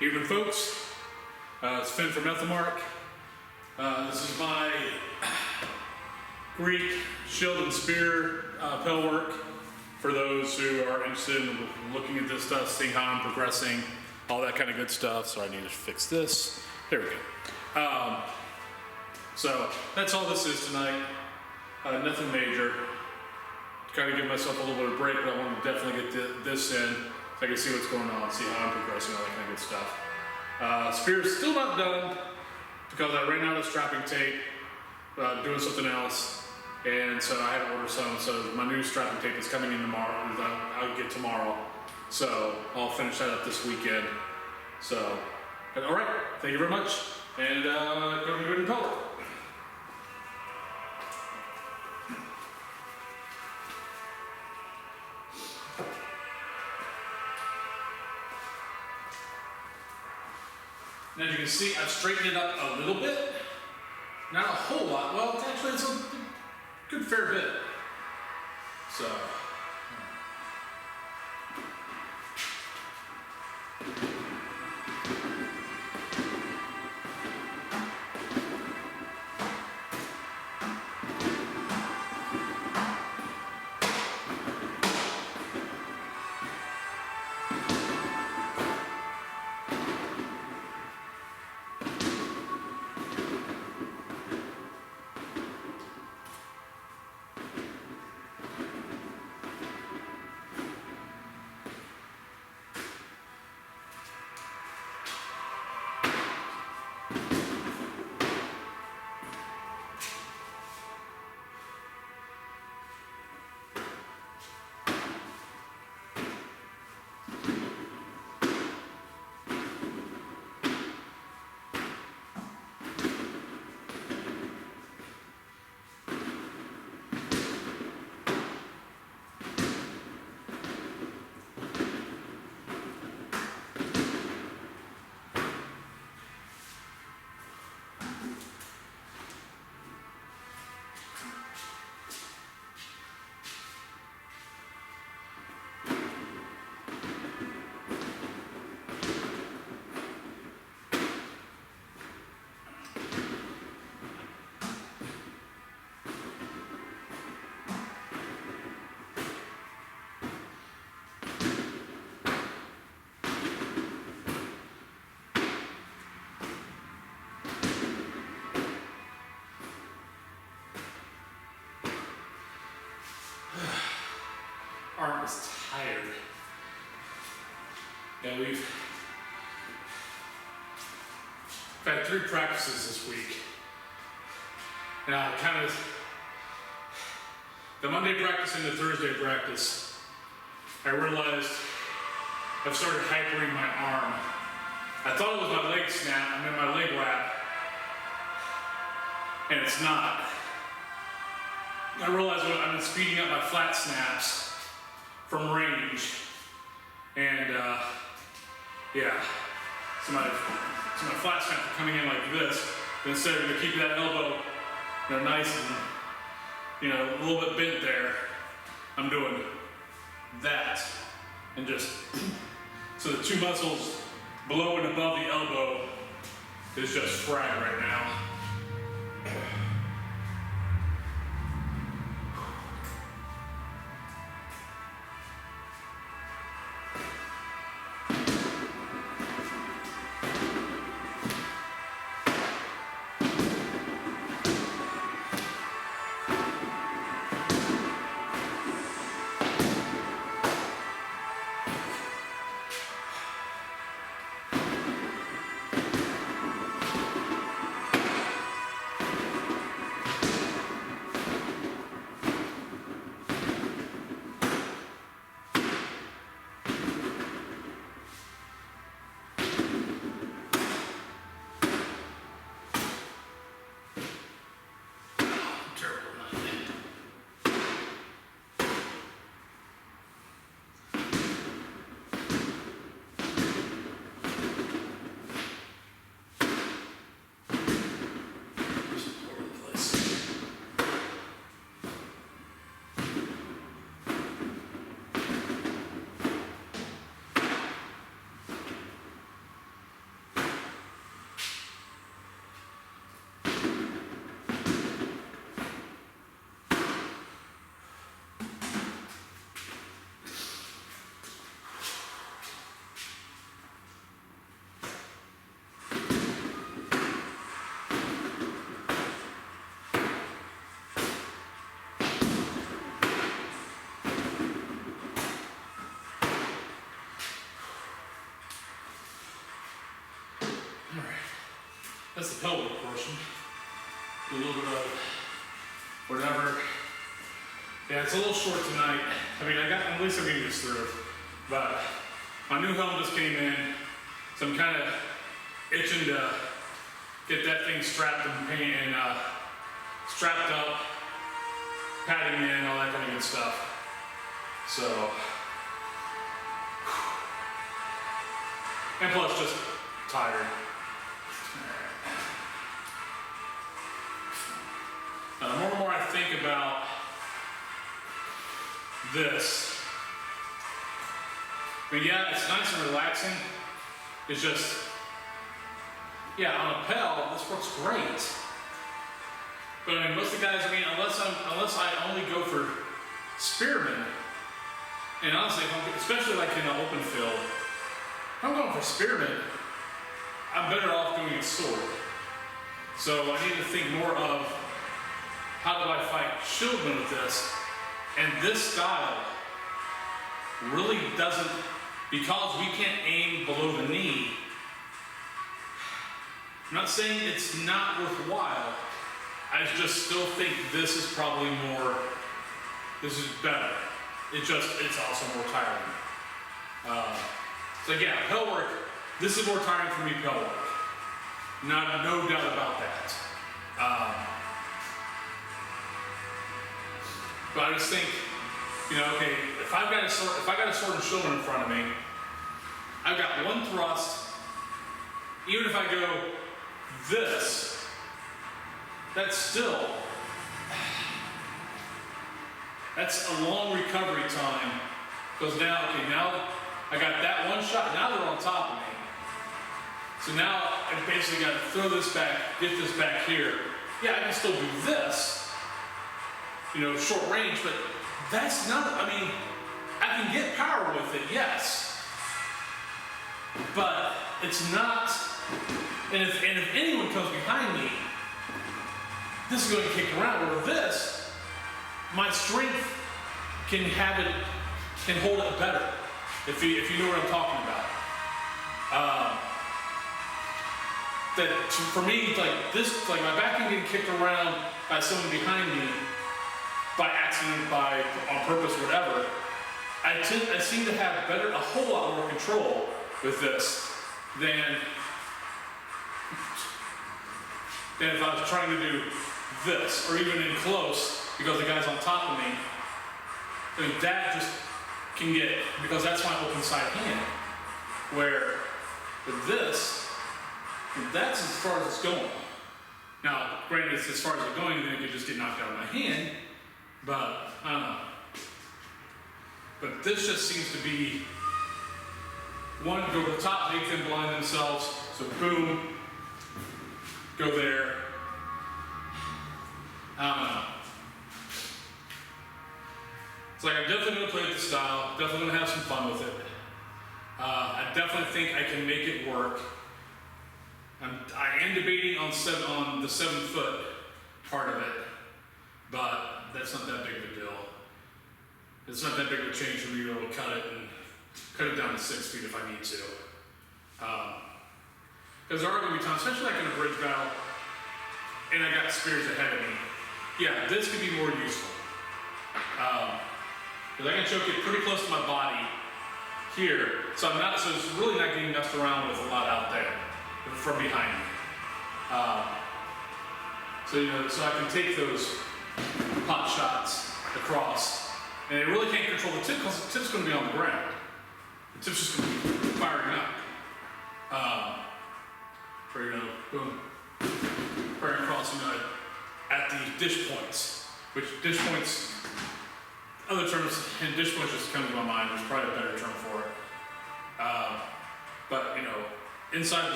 Evening, folks. It's Finn from Ethelmark. This is my Greek shield and spear pel work for those who are interested in looking at this stuff, seeing how I'm progressing, all that kind of good stuff. So I need to fix this. There we go. So that's all this is tonight. Nothing major. Kind of give myself a little bit of break, but I want to definitely get this in so I can see what's going on, see how I'm progressing, all that kind of good stuff. Spear's still not done because I ran out of strapping tape, doing something else, and so I had to order some. So my new strapping tape is coming in tomorrow. I'll get tomorrow, so I'll finish that up this weekend. So, all right, thank you very much, and go ahead and pellet. And as you can see, I've straightened it up a little bit. Not a whole lot. Well, actually, it's a good fair bit. So. Arm is tired. Yeah, we've had 3 practices this week. Now, kind of the Monday practice and the Thursday practice, I realized I've started hypering my arm. I thought it was my leg snap, I'm in my leg wrap, and it's not. I realized I've been speeding up my flat snaps from range, and yeah, so my flat snaps are coming in like this. But instead of keeping that elbow, nice and a little bit bent there, I'm doing that, and just so the 2 muscles below and above the elbow is just fried right now. That's the pelvic portion. Do a little bit of whatever. Yeah, it's a little short tonight. I mean, at least I'm getting this through. But my new helmet just came in, so I'm kind of itching to get that thing strapped and strapped up, padding in, all that kind of good stuff. So, and plus just tired. The more and more I think about this, I mean, yeah, it's nice and relaxing. It's just, yeah, on a Pel, this works great. But I mean, most of the guys, I mean, unless I only go for spearmen, and honestly, especially like in an open field, if I'm going for spearmen, I'm better off doing a sword. So I need to think more of how do I fight shieldmen with this, and this style really doesn't, because we can't aim below the knee. I'm not saying it's not worthwhile. I just still think this is probably more, this is better. It's also more tiring. So yeah, Pel work, this is more tiring for me, Pel work. No doubt about that. But I just think, you know, okay, if I got a sword and shield in front of me, I've got one thrust. Even if I go this, that's a long recovery time. Because now I got that one shot, now they're on top of me. So now I basically got to throw this back, get this back here. Yeah, I can still do this, you know, short range, but that's not, I mean, I can get power with it, yes. But it's not, and if anyone comes behind me, this is going to kick around, where this, my strength can hold it better, if you know what I'm talking about. That for me, like this, like my back can get kicked around by someone behind me, by accident, on purpose, whatever. I seem to have a whole lot more control with this than if I was trying to do this, or even in close, because the guy's on top of me. I mean, that just can get, because that's my open side hand. Where with this, that's as far as it's going. Now, granted, it's as far as it's going, then it could just get knocked out of my hand, but I don't know. But this just seems to be, one, go to the top, make them blind themselves, so boom, go there. I don't know. It's like, I'm definitely going to play with the style, definitely going to have some fun with it. I definitely think I can make it work. I am debating on the 7-foot part of it, but that's not that big of a deal. It's not that big of a change for me to be able to cut it down to 6 feet if I need to. Because there are going to be times, especially like in a bridge battle, and I got spears ahead of me. Yeah, this could be more useful. Because I can choke it pretty close to my body here, so it's really not getting messed around with a lot out there from behind me. So I can take those pot shots across, and I really can't control the tip because the tip's going to be on the ground. The tip's just going to be firing up. Boom, firing across, at the dish points, which dish points, other terms, and dish points just come to my mind. There's probably a better term for it. But inside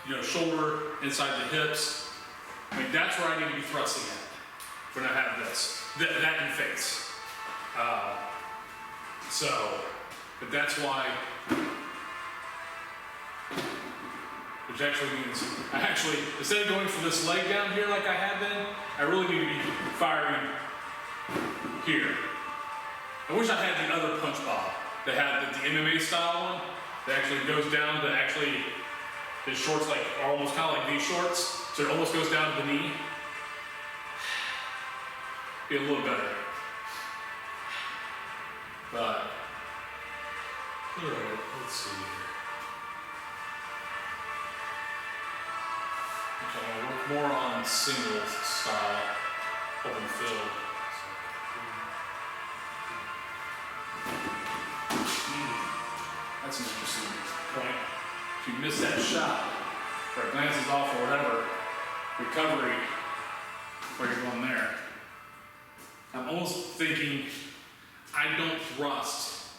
the shoulder, inside the hips. I mean, that's where I need to be thrusting at when I have this. That in face. But that's why, which actually means, instead of going for this leg down here like I have been, I really need to be firing here. I wish I had the other punch bob that had the MMA style one that actually goes down to his shorts, like almost kind of like these shorts. So it almost goes down to the knee. Be a little better. But, alright, let's see here. Okay, I'll work more on singles style, open field. That's an interesting point. If you miss that shot, or it glances off or whatever, recovery, where you're going there. I'm almost thinking I don't thrust,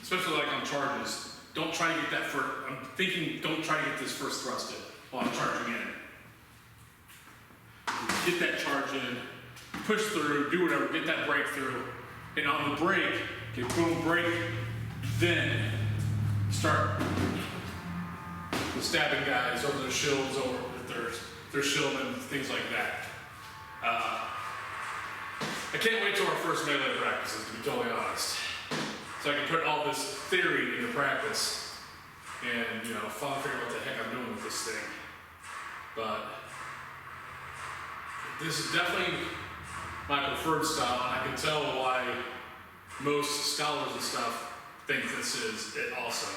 especially like on charges. Don't try to get that first, I'm thinking don't try to get this first thrust in while I'm charging in. Get that charge in, push through, do whatever, get that breakthrough. And on the break, okay, boom, break, then start the stabbing guys over their shields, over their shieldmen, things like that. I can't wait till our first melee practices, to be totally honest. So I can put all this theory into practice and, you know, finally figure out what the heck I'm doing with this thing. But this is definitely my preferred style, and I can tell why most scholars and stuff think this is it also.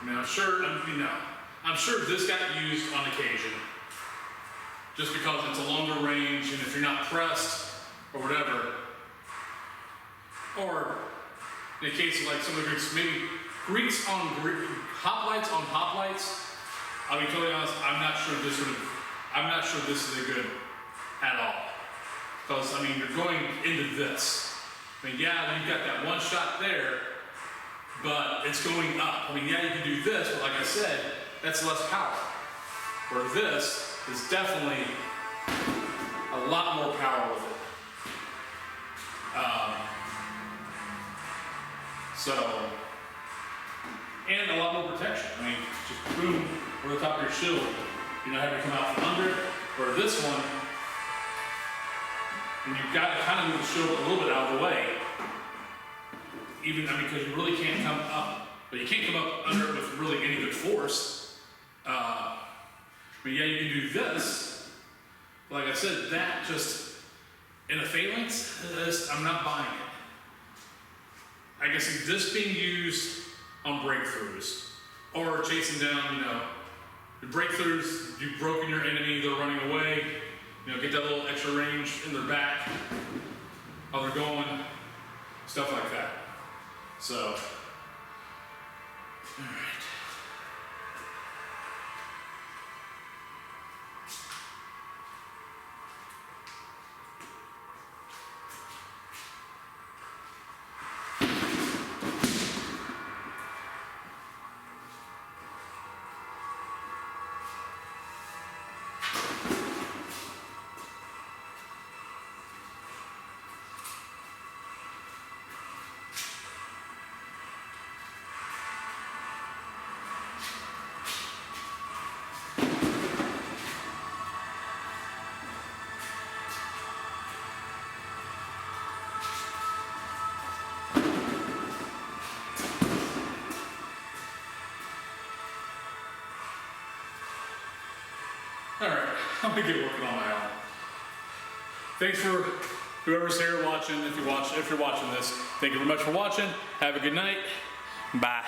I mean, I'm sure this got used on occasion, just because it's a longer range, and if you're not pressed, or whatever, or in the case of like some of the Greeks, maybe Greeks on hoplites, I'll be totally honest, I'm not sure this is a good at all. Because, I mean, you're going into this. I mean, yeah, you've got that one shot there, but it's going up. I mean, yeah, you can do this, but like I said, that's less power. Where this is definitely a lot more power with it. And a lot more protection. I mean, just boom, over the top of your shield. You know, having to come out from under it. Where this one, and you've got to kind of move the shield a little bit out of the way. Even, I mean, because you really can't come up, but you can't come up under it with really any good force. But yeah, you can do this. Like I said, that just, in a phalanx, I'm not buying it. I can see this being used on breakthroughs, or chasing down, you know, your breakthroughs, you've broken your enemy, they're running away, you know, get that little extra range in their back, how they're going, stuff like that. So, all right. Alright, I'm gonna get working on my own. Thanks for whoever's here watching, if you're watching this. Thank you very much for watching. Have a good night. Bye.